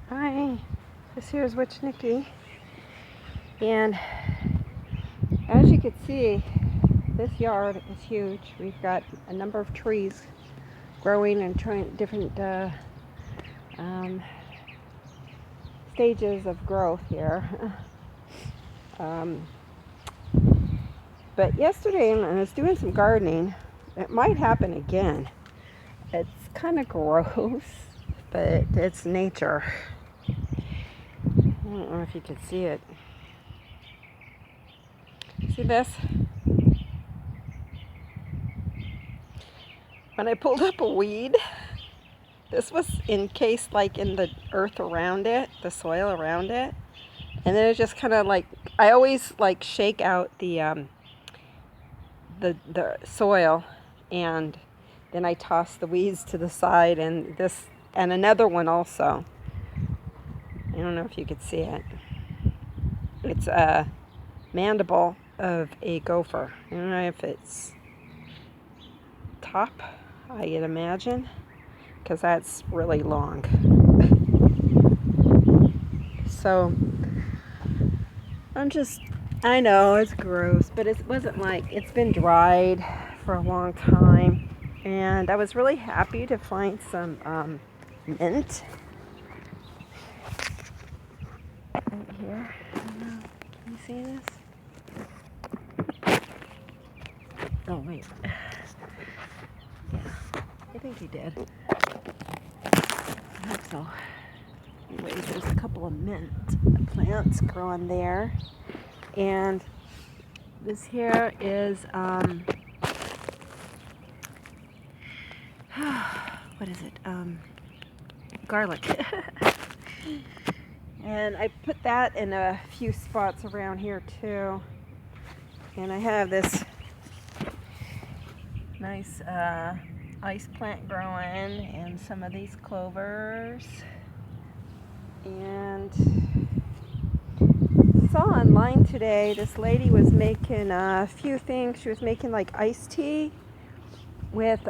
Hi, this here is Witch Nikki, and as you can see, this yard is huge. We've got a number of trees growing and trying different stages of growth here. But yesterday, when I was doing some gardening, it might happen again. It's kind of gross, but it's nature. I don't know if you can see it. See this? When I pulled up a weed, this was encased like in the earth around it, the soil around it. And then it just kind of like, I always like shake out the soil, and then I toss the weeds to the side, and this, and another one also. I don't know if you could see it. It's a mandible of a gopher. I don't know if it's top, I'd imagine, because that's really long. So I know it's gross, but it wasn't like, it's been dried for a long time, and I was really happy to find some mint right here. I don't know. Can you see this? Oh wait, yeah, I think you did. I hope so. Anyways, there's a couple of mint plants growing there, and this here is what is it? Garlic. And I put that in a few spots around here too. And I have this nice ice plant growing, and some of these clovers. And I saw online today this lady was making a few things. She was making like iced tea with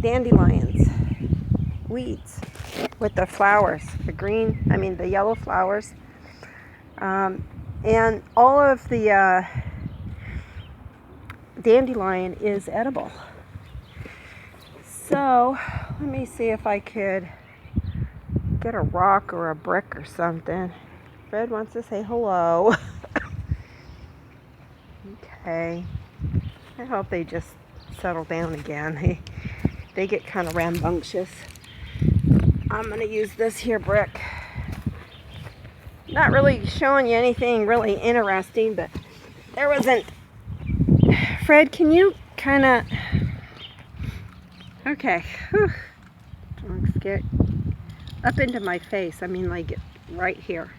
dandelions, weeds, with the flowers, the yellow flowers. And all of the dandelion is edible. So let me see if I could get a rock or a brick or something. Fred wants to say hello. Okay. I hope they just settle down again. They get kind of rambunctious. I'm going to use this here brick. Not really showing you anything really interesting, but there wasn't... Fred, can you kind of... Okay. Whew. Don't get up into my face. I mean, like right here.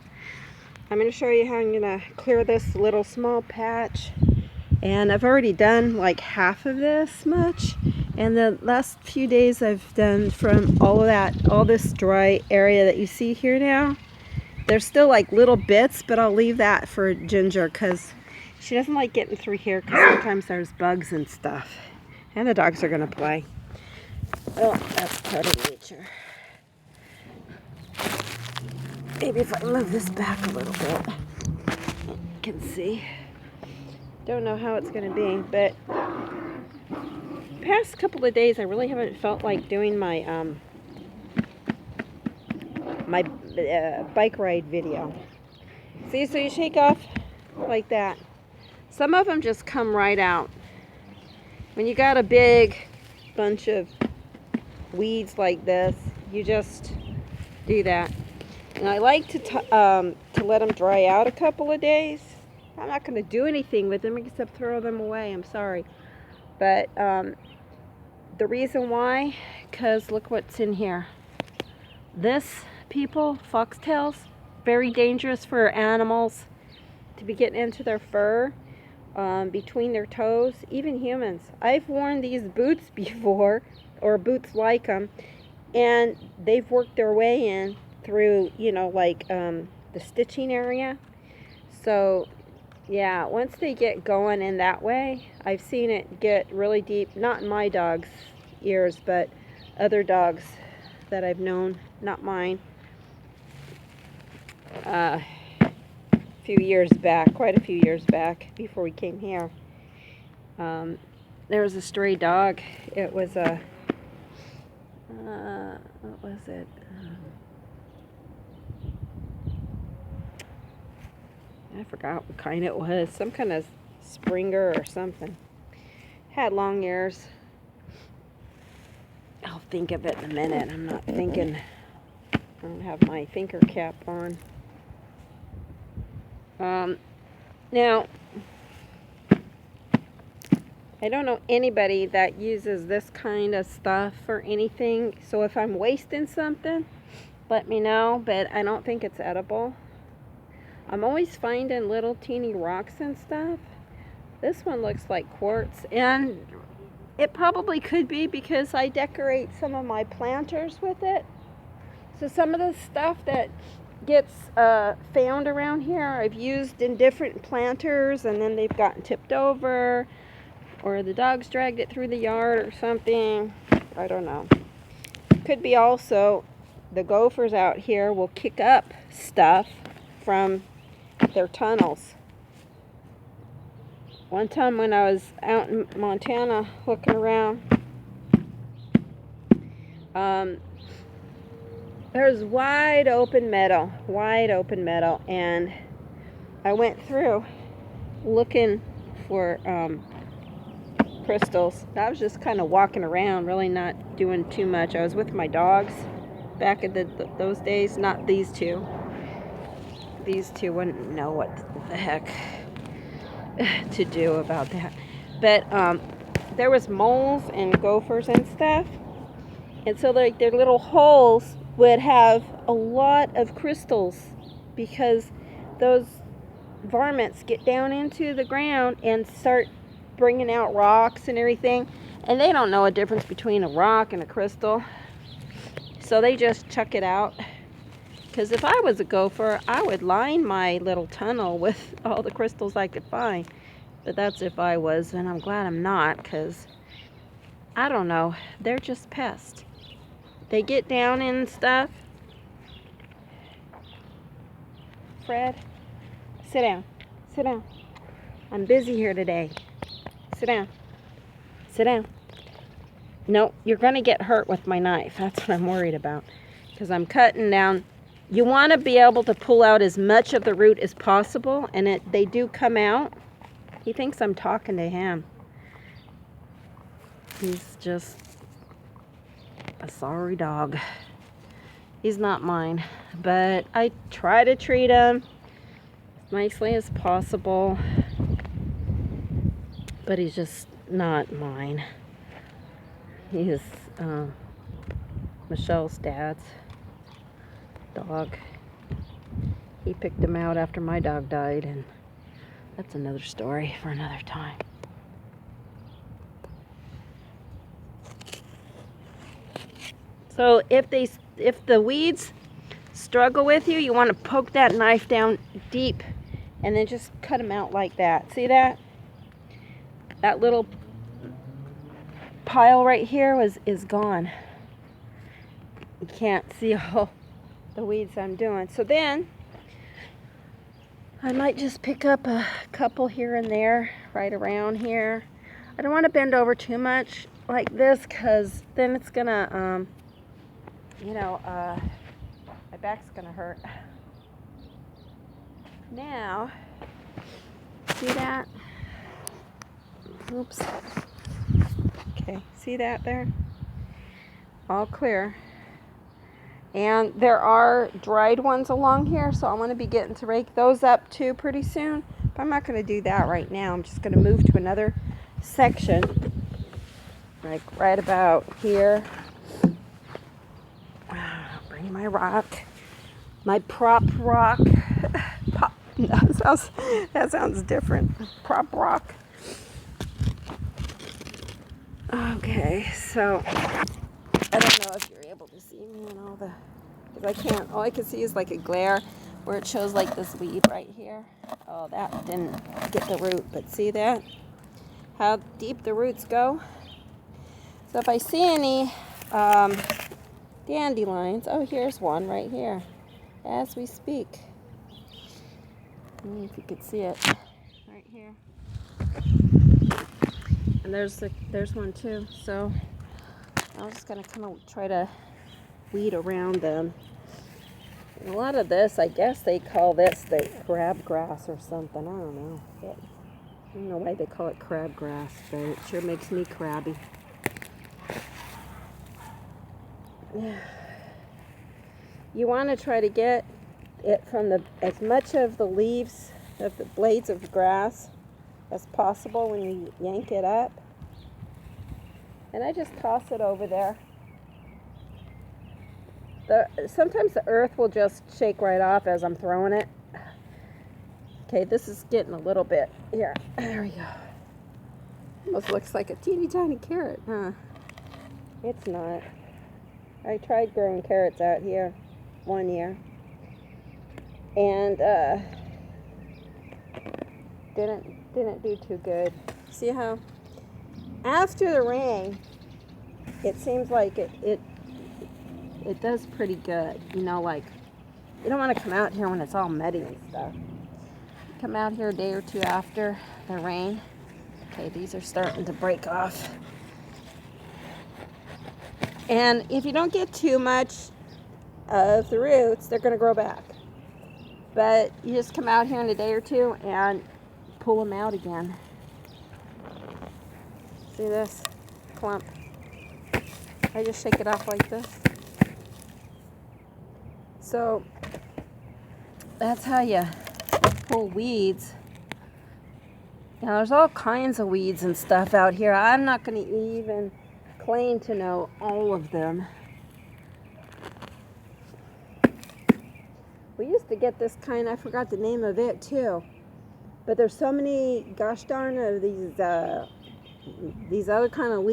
I'm going to show you how I'm going to clear this little small patch. And I've already done like half of this much. And the last few days I've done from all this dry area that you see here now. There's still like little bits, but I'll leave that for Ginger because she doesn't like getting through here because sometimes there's bugs and stuff. And the dogs are going to play. Oh, that's part of nature. Maybe if I move this back a little bit, you can see. Don't know how it's going to be, but past couple of days I really haven't felt like doing my bike ride video. See, so you shake off like that. Some of them just come right out. When you got a big bunch of weeds like this, you just do that. And I like to let them dry out a couple of days. I'm not going to do anything with them except throw them away. I'm sorry. But the reason why, because look what's in here. This, people, foxtails, very dangerous for animals to be getting into their fur, between their toes, even humans. I've worn these boots before, or boots like them, and they've worked their way in through, the stitching area. So yeah, once they get going in that way, I've seen it get really deep, not in my dog's ears, but other dogs that I've known, not mine, a few years back, quite a few years back, before we came here. There was a stray dog. It was a, what was it? I forgot what kind it was. Some kind of Springer or something. Had long ears. I'll think of it in a minute. I'm not thinking. I don't have my thinker cap on. Now, I don't know anybody that uses this kind of stuff for anything. So if I'm wasting something, let me know. But I don't think it's edible. I'm always finding little teeny rocks and stuff. This one looks like quartz, and it probably could be because I decorate some of my planters with it. So some of the stuff that gets found around here I've used in different planters, and then they've gotten tipped over, or the dogs dragged it through the yard or something. I don't know. Could be also the gophers out here will kick up stuff from their tunnels. One time when I was out in Montana looking around, there's wide open meadow, and I went through looking for crystals. I was just kind of walking around, really not doing too much. I was with my dogs back in those days, not these two. These two wouldn't know what the heck to do about that. But there was moles and gophers and stuff, and so like their little holes would have a lot of crystals, because those varmints get down into the ground and start bringing out rocks and everything, and they don't know a difference between a rock and a crystal, so they just chuck it out. Because if I was a gopher, I would line my little tunnel with all the crystals I could find. But that's if I was, and I'm glad I'm not, because I don't know. They're just pests. They get down and stuff. Fred, sit down. Sit down. I'm busy here today. Sit down. Sit down. No, you're going to get hurt with my knife. That's what I'm worried about. Because I'm cutting down. You want to be able to pull out as much of the root as possible, and they do come out. He thinks I'm talking to him. He's just a sorry dog. He's not mine, but I try to treat him as nicely as possible, but he's just not mine. He's Michelle's dad's dog. He picked him out after my dog died, and that's another story for another time. So if the weeds struggle with you, you want to poke that knife down deep and then just cut them out like that. See that? That little pile right here is gone. You can't see all the weeds I'm doing. So then I might just pick up a couple here and there right around here. I don't want to bend over too much like this, because then it's gonna my back's gonna hurt. Now, see that? Oops. Okay, see that there? All clear. And there are dried ones along here, so I'm going to be getting to rake those up too pretty soon. But I'm not going to do that right now. I'm just going to move to another section, like right about here. Bring my rock, my prop rock. That sounds different. Prop rock. Okay, so I don't know if you're able to see me and all the, because I can't, all I can see is like a glare where it shows like this weed right here. Oh, that didn't get the root, but see that? How deep the roots go? So if I see any dandelions, oh, here's one right here as we speak. If you could see it right here. And there's one too. So I'm just gonna kind of try to weed around them. And a lot of this, I guess they call this the crabgrass or something. I don't know. But I don't know why they call it crabgrass, but it sure makes me crabby. You want to try to get it from as much of the leaves of the blades of grass as possible when you yank it up. And I just toss it over there. Sometimes the earth will just shake right off as I'm throwing it. Okay, this is getting a little bit here. There we go. Almost looks like a teeny tiny carrot, huh? It's not. I tried growing carrots out here one year, and didn't do too good. See how after the rain, it seems like it does pretty good. You know, like you don't want to come out here when it's all muddy and stuff. Come out here a day or two after the rain. Okay, these are starting to break off. And if you don't get too much of the roots, they're going to grow back. But you just come out here in a day or two and pull them out again. See this clump? I just shake it off like this. So that's how you pull weeds. Now there's all kinds of weeds and stuff out here. I'm not going to even claim to know all of them. We used to get this kind, I forgot the name of it too. But there's so many, gosh darn, of these other kind of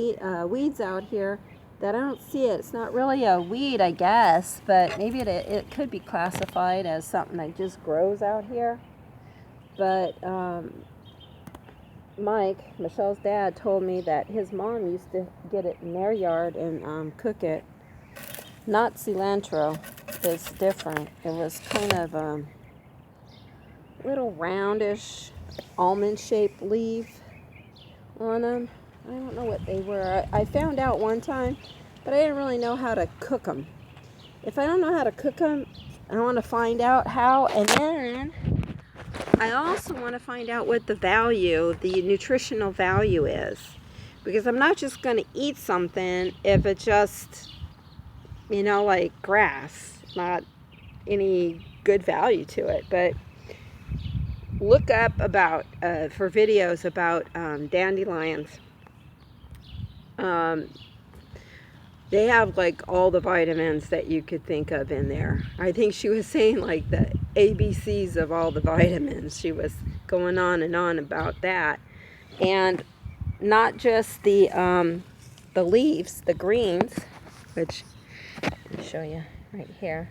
weeds out here that I don't see it. It's not really a weed, I guess, but maybe it could be classified as something that just grows out here. But Mike, Michelle's dad, told me that his mom used to get it in their yard and cook it. Not cilantro. It's different. It was kind of little roundish almond-shaped leaf on them. I don't know what they were. I found out one time, but I didn't really know how to cook them. If I don't know how to cook them, I want to find out how, and then I also want to find out what the nutritional value is. Because I'm not just going to eat something if it's just, like grass. Not any good value to it. But look up for videos about dandelions. They have like all the vitamins that you could think of in there. I think she was saying like the ABCs of all the vitamins. She was going on and on about that. And not just the leaves, the greens, which let me show you right here.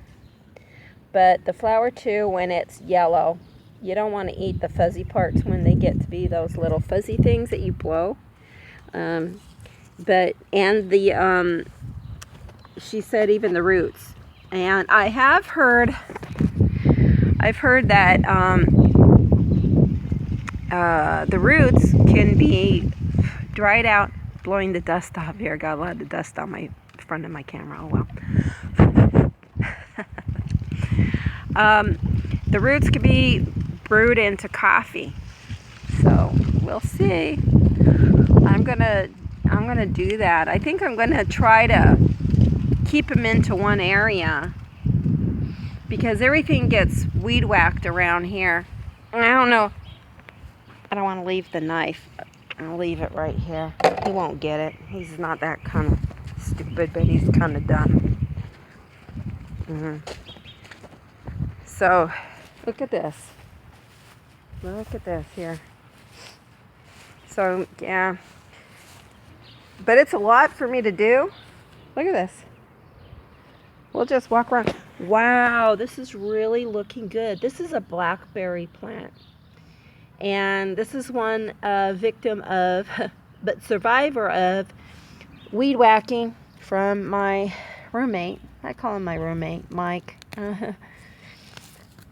But the flower too, when it's yellow. You don't want to eat the fuzzy parts when they get to be those little fuzzy things that you blow. She said even the roots. And I've heard that the roots can be dried out. Blowing the dust off here. Got a lot of dust on my front of my camera. Oh well. The roots can be brewed into coffee. So we'll see. I'm gonna do that. I think I'm gonna try to keep them into one area because everything gets weed whacked around here. I don't know. I don't want to leave the knife. I'll leave it right here. He won't get it. He's not that kind of stupid, but he's kind of dumb. So, look at this. Look at this here. So, yeah. But it's a lot for me to do. Look at this. We'll just walk around. Wow, this is really looking good. This is a blackberry plant. And this is one victim of, but survivor of, weed whacking from my roommate. I call him my roommate, Mike.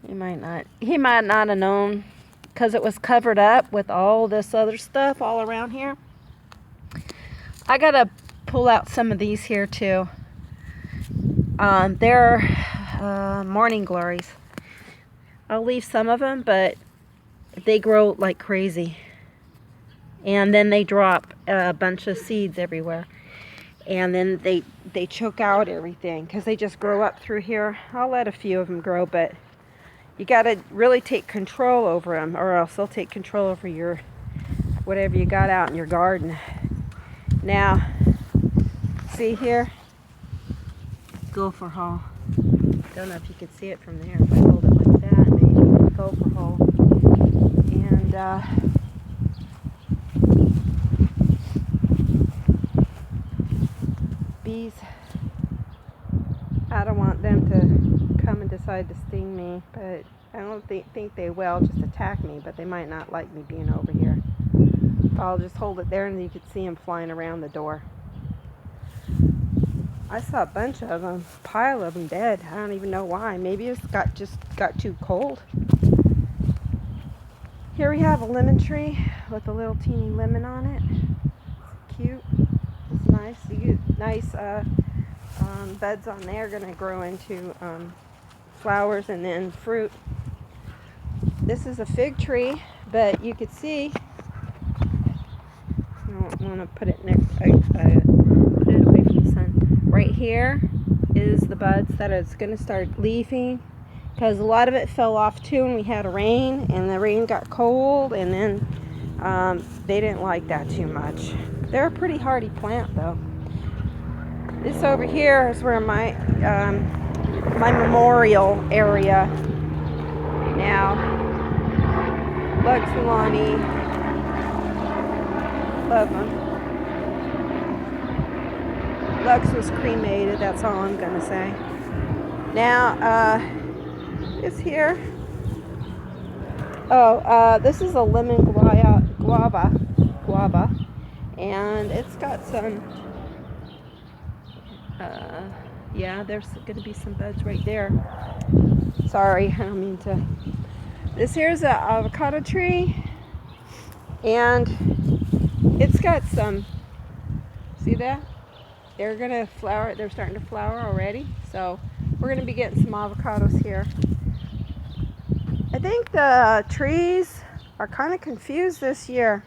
He might not have known because it was covered up with all this other stuff all around here. I gotta pull out some of these here too. They're morning glories. I'll leave some of them, but they grow like crazy. And then they drop a bunch of seeds everywhere. And then they choke out everything because they just grow up through here. I'll let a few of them grow, but you got to really take control over them, or else they'll take control over your whatever you got out in your garden. Now, see here? Gopher hole. Don't know if you can see it from there. If I hold it like that, maybe. Gopher hole. And bees, I don't want them to come and decide to sting me, but I don't think they will just attack me, but they might not like me being over here. I'll just hold it there and you could see them flying around the door. I saw a bunch of them, a pile of them dead. I don't even know why. Maybe it's just got too cold. Here we have a lemon tree with a little teeny lemon on it. It's cute. It's nice. You get nice buds on there. Going to grow into flowers and then fruit. This is a fig tree, but you could see. I don't want to put it next. Put it away from the sun. Right here is the buds that it's going to start leafing, because a lot of it fell off too, and we had a rain, and the rain got cold, and then they didn't like that too much. They're a pretty hardy plant, though. This over here is where my memorial area. Now, Luxulani, love them. Lux was cremated, that's all I'm going to say. Now, this here. This is a lemon guava. And it's got some, yeah, there's going to be some buds right there. Sorry, I don't mean to. This here's an avocado tree. And it's got some, see that? They're going to flower, they're starting to flower already. So we're going to be getting some avocados here. I think the trees are kind of confused this year.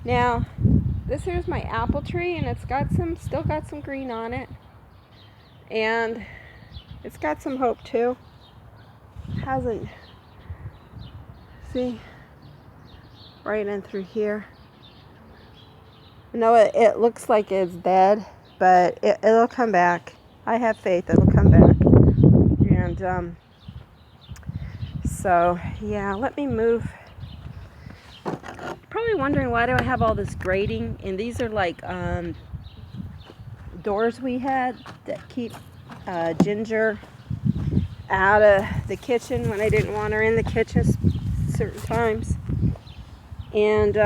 Now, this here's my apple tree, and it's got still got some green on it. And it's got some hope too. Hasn't, see, right in through here. No, it looks like it's dead, but it'll come back. I have faith it'll come back. And so yeah, let me move. Probably wondering, why do I have all this grating? And these are like doors we had that keep Ginger out of the kitchen when I didn't want her in the kitchen certain times. And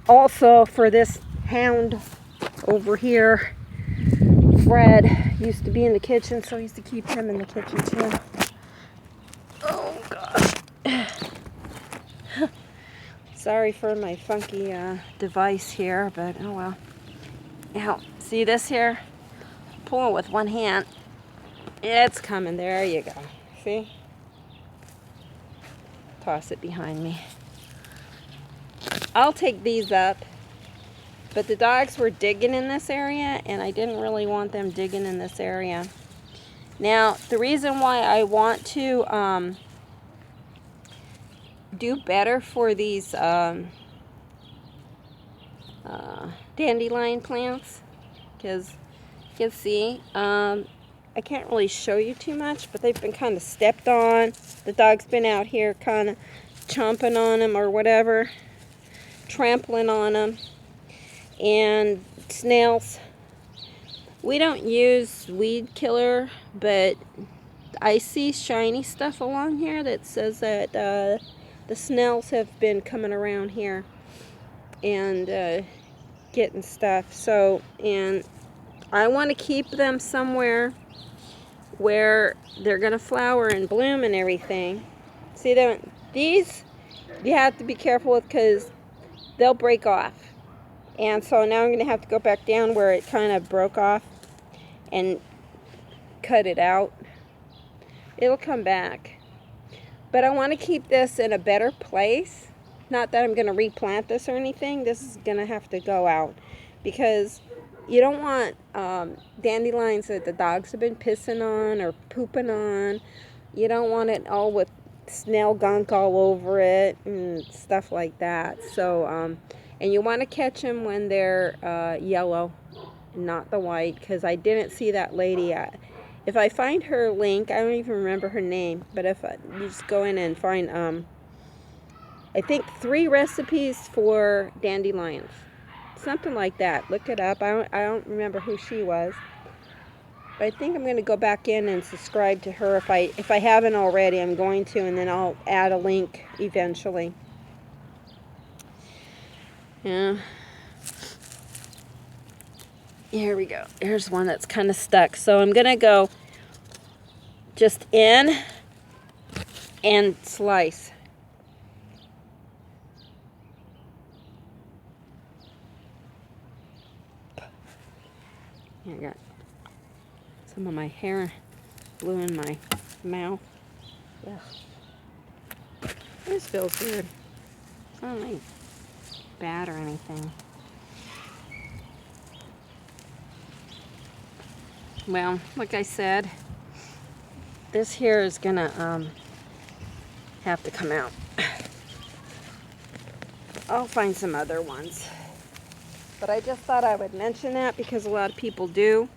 also for this hound over here, Fred used to be in the kitchen, so I used to keep him in the kitchen too. Oh gosh. Sorry for my funky device here, but oh well. Now, see this here? Pull it with one hand. It's coming. There you go. See? Toss it behind me. I'll take these up. But the dogs were digging in this area, and I didn't really want them digging in this area. Now, the reason why I want to do better for these dandelion plants, because you can see, I can't really show you too much, but they've been kind of stepped on. The dog's been out here kind of chomping on them or whatever, trampling on them. And snails. We don't use weed killer, but I see shiny stuff along here that says that the snails have been coming around here and getting stuff. So, and I want to keep them somewhere where they're going to flower and bloom and everything. See, these you have to be careful with because they'll break off. And so now I'm going to have to go back down where it kind of broke off and cut it out. It'll come back. But I want to keep this in a better place. Not that I'm going to replant this or anything. This is going to have to go out because you don't want dandelions that the dogs have been pissing on or pooping on. You don't want it all with snail gunk all over it and stuff like that. So, and you want to catch them when they're yellow, not the white, because I didn't see that lady. If I find her link, I don't even remember her name, but if you just go in and find, I think 3 recipes for dandelions, something like that. Look it up. I don't remember who she was, but I think I'm going to go back in and subscribe to her if I haven't already. I'm going to, and then I'll add a link eventually. Yeah. Here we go. Here's one that's kind of stuck. So I'm going to go just in and slice. I got some of my hair blew in my mouth. Yeah. This feels weird. It's not like bad or anything. Well, like I said, this here is gonna have to come out. I'll find some other ones. But I just thought I would mention that because a lot of people do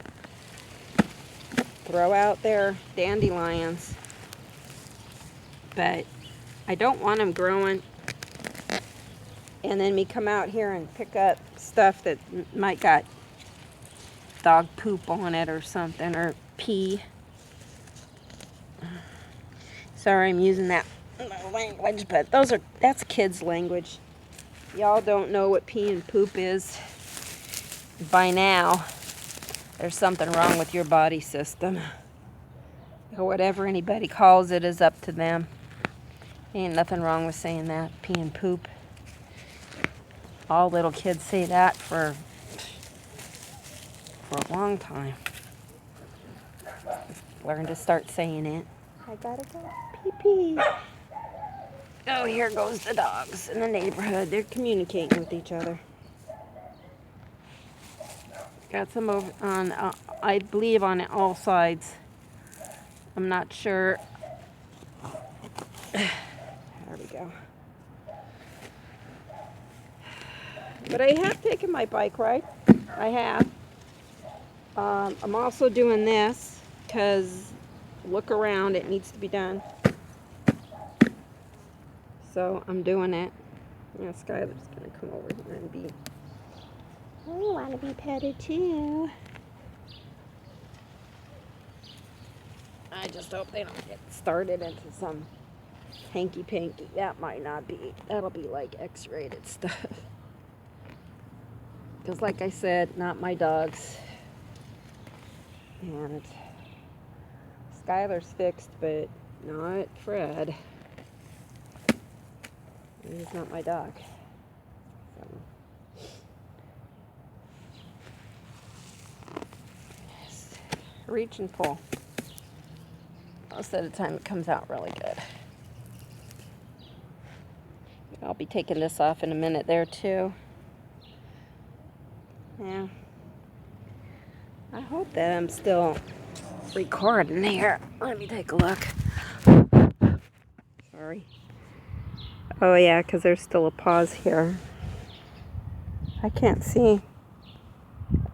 throw out their dandelions. But I don't want them growing and then me come out here and pick up stuff that might got dog poop on it or something, or pee. Sorry I'm using that language, but that's kids' language. Y'all don't know what pee and poop is. By now, there's something wrong with your body system. Or whatever anybody calls it is up to them. Ain't nothing wrong with saying that, pee and poop. All little kids say that for a long time. Learn to start saying it. I gotta go pee-pee. Oh, here goes the dogs in the neighborhood. They're communicating with each other. Got some over on, I believe, on all sides. I'm not sure. There we go. But I have taken my bike ride. I have. I'm also doing this because look around, it needs to be done. So I'm doing it. Yeah, Skylar's gonna come over here and be. I want to be petted too. I just hope they don't get started into some hanky-panky. That might not be. That'll be like X-rated stuff. Because like I said, not my dogs. And Skylar's fixed, but not Fred. He's not my dog. So. Just reach and pull. Most of the time it comes out really good. I'll be taking this off in a minute there too. Yeah. I hope that I'm still recording here. Let me take a look. Sorry. Oh yeah, because there's still a pause here. I can't see.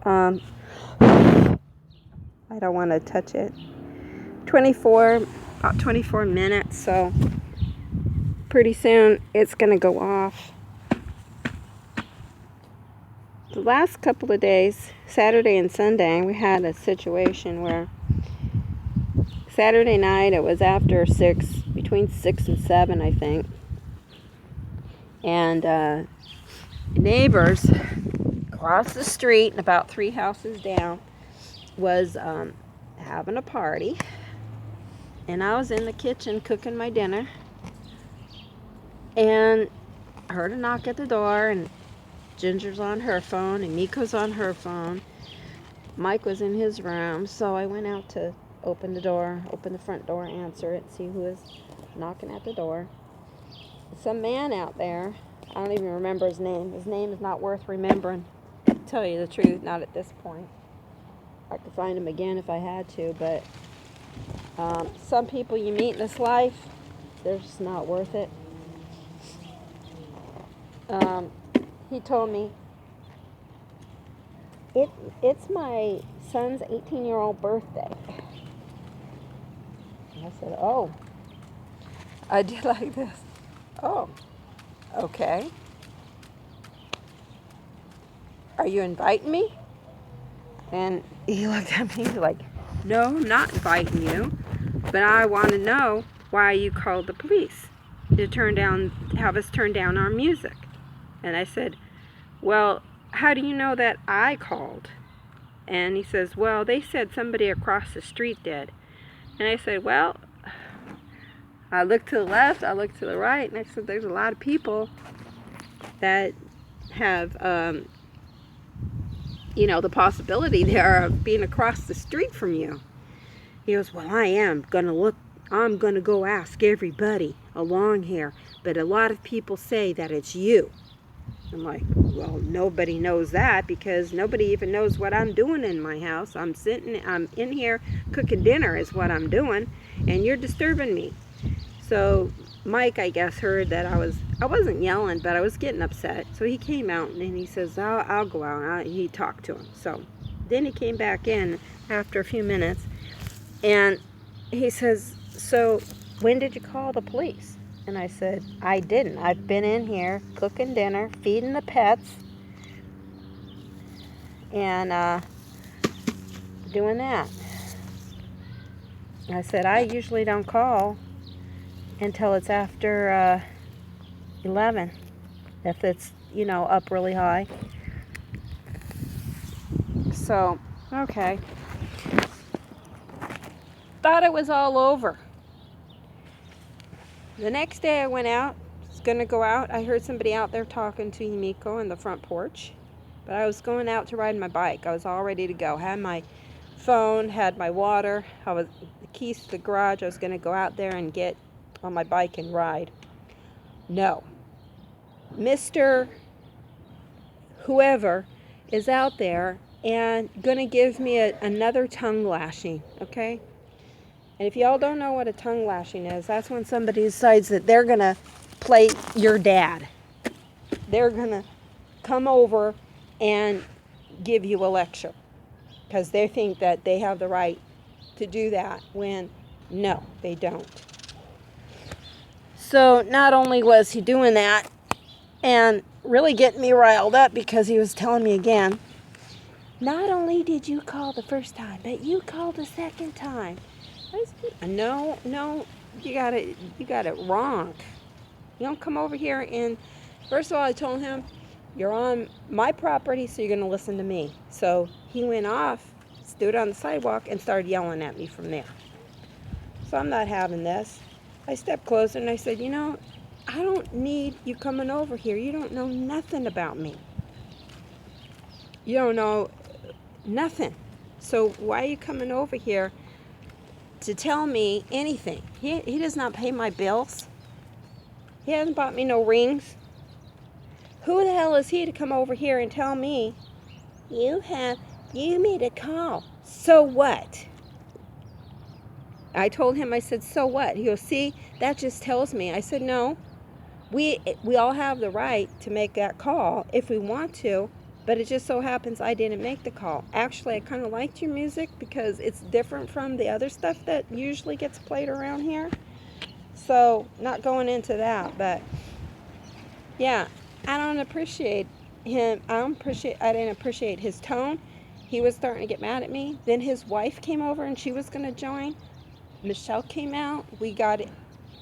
I don't want to touch it. About 24 minutes, so pretty soon it's going to go off. The last couple of days, Saturday and Sunday, we had a situation where Saturday night it was after 6, between 6 and 7, I think. And neighbors across the street and about 3 houses down was having a party, and I was in the kitchen cooking my dinner, and I heard a knock at the door, and Ginger's on her phone, and Miko's on her phone. Mike was in his room, so I went out to open the front door, answer it, see who was knocking at the door. Some man out there, I don't even remember his name. His name is not worth remembering, to tell you the truth, not at this point. I could find him again if I had to, but some people you meet in this life, they're just not worth it. He told me, it's my son's 18-year-old birthday. And I said, oh. I did like this. Oh, okay. Are you inviting me? And he looked at me like, no, I'm not inviting you, but I want to know why you called the police to have us turn down our music. And I said, well, how do you know that I called? And he says, well, they said somebody across the street did. And I said, well, I looked to the left, I looked to the right, and I said, there's a lot of people that have, the possibility there of being across the street from you. He goes, well, I'm going to go ask everybody along here, but a lot of people say that it's you. I'm like, well, nobody knows that because nobody even knows what I'm doing in my house. I'm in here cooking dinner is what I'm doing, and you're disturbing me. So Mike, I guess, heard that I wasn't yelling, but I was getting upset. So he came out and he says, I'll go out. He talked to him. So then he came back in after a few minutes, and he says, so when did you call the police? And I said, I didn't. I've been in here cooking dinner, feeding the pets, and doing that. I said, I usually don't call until it's after 11, if it's, up really high. So, okay. Thought it was all over. The next day I went out, was going to go out. I heard somebody out there talking to Miko on the front porch. But I was going out to ride my bike. I was all ready to go. Had my phone, had my water. The keys to the garage. I was going to go out there and get on my bike and ride. No. Mr. Whoever is out there and going to give me another tongue lashing, okay? And if y'all don't know what a tongue lashing is, that's when somebody decides that they're going to play your dad. They're going to come over and give you a lecture because they think that they have the right to do that when, no, they don't. So not only was he doing that and really getting me riled up because he was telling me again, not only did you call the first time, but you called the second time. No, you got it wrong. You don't come over here and, first of all, I told him, you're on my property, so you're going to listen to me. So he went off, stood on the sidewalk, and started yelling at me from there. So I'm not having this. I stepped closer and I said, I don't need you coming over here. You don't know nothing about me. You don't know nothing. So why are you coming over here to tell me anything? He does not pay my bills. He hasn't bought me no rings. Who the hell is he to come over here and tell me, you made a call. So what? I told him, I said, so what? He goes, see, that just tells me. I said, no, we all have the right to make that call if we want to, but it just so happens I didn't make the call. Actually, I kind of liked your music because it's different from the other stuff that usually gets played around here. So, not going into that, but yeah, I don't appreciate him. I didn't appreciate his tone. He was starting to get mad at me. Then his wife came over and she was going to join. Michelle came out. We got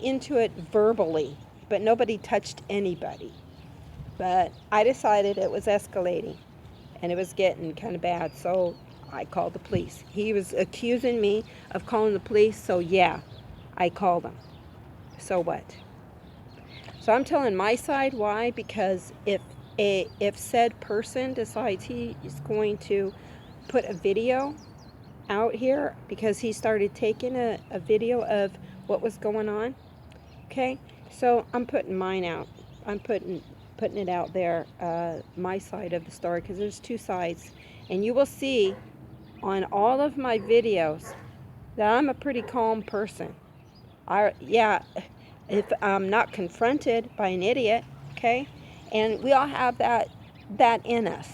into it verbally, but nobody touched anybody. But I decided it was escalating and it was getting kind of bad. So I called the police. He was accusing me of calling the police, so yeah, I called them. So what? So I'm telling my side. Why? Because if said person decides he is going to put a video out here, because he started taking a video of what was going on, okay? So I'm putting mine out. I'm putting it out there, my side of the story, because there's two sides. And you will see on all of my videos that I'm a pretty calm person. Yeah, if I'm not confronted by an idiot, okay? And we all have that in us.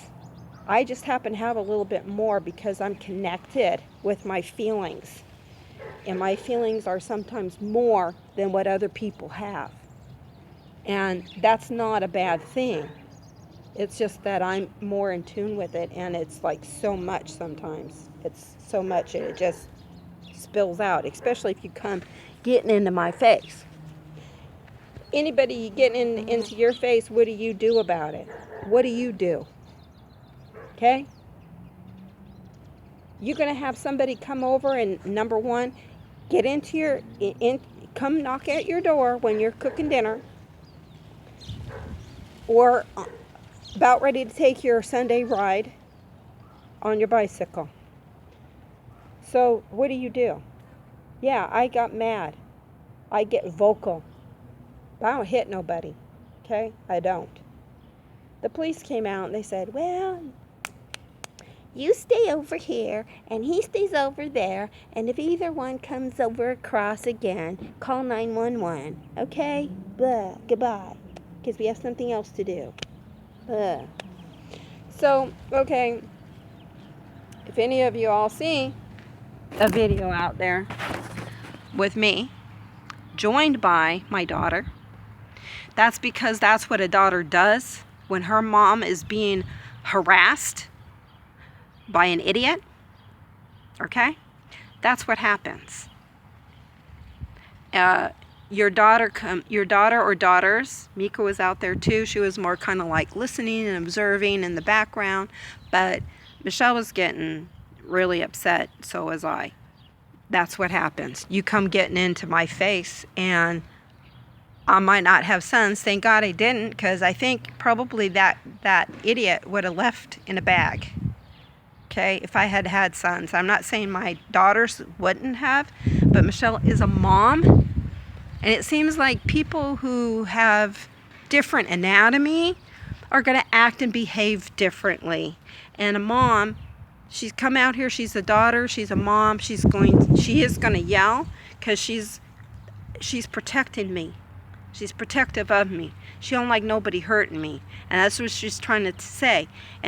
I just happen to have a little bit more because I'm connected with my feelings. And my feelings are sometimes more than what other people have. And that's not a bad thing. It's just that I'm more in tune with it, and it's like so much sometimes. It's so much, and it just spills out, especially if you come getting into my face. Anybody getting into your face, what do you do about it? What do you do? Okay? You're going to have somebody come over and, number one, get into come knock at your door when you're cooking dinner, or about ready to take your Sunday ride on your bicycle. So what do? Yeah, I got mad. I get vocal. But I don't hit nobody. Okay? I don't. The police came out and they said, well, you stay over here and he stays over there, and if either one comes over across again, call 911. Okay? Blah. Goodbye. Because we have something else to do. Blah. So, okay, if any of you all see a video out there with me, joined by my daughter, that's because that's what a daughter does when her mom is being harassed by an idiot. Okay? That's what happens. Your daughter or daughters, Mika was out there too. She was more kind of like listening and observing in the background, but Michelle was getting really upset. So was I. That's what happens. You come getting into my face, and I might not have sons. Thank God I didn't, because I think probably that idiot would have left in a bag. Okay, if I had had sons. I'm not saying my daughters wouldn't have, but Michelle is a mom, and it seems like people who have different anatomy are going to act and behave differently. And a mom, she's come out here, she's a daughter, she's a mom, she is going to yell because she's protecting me. She's protective of me. She don't like nobody hurting me. And that's what she's trying to say.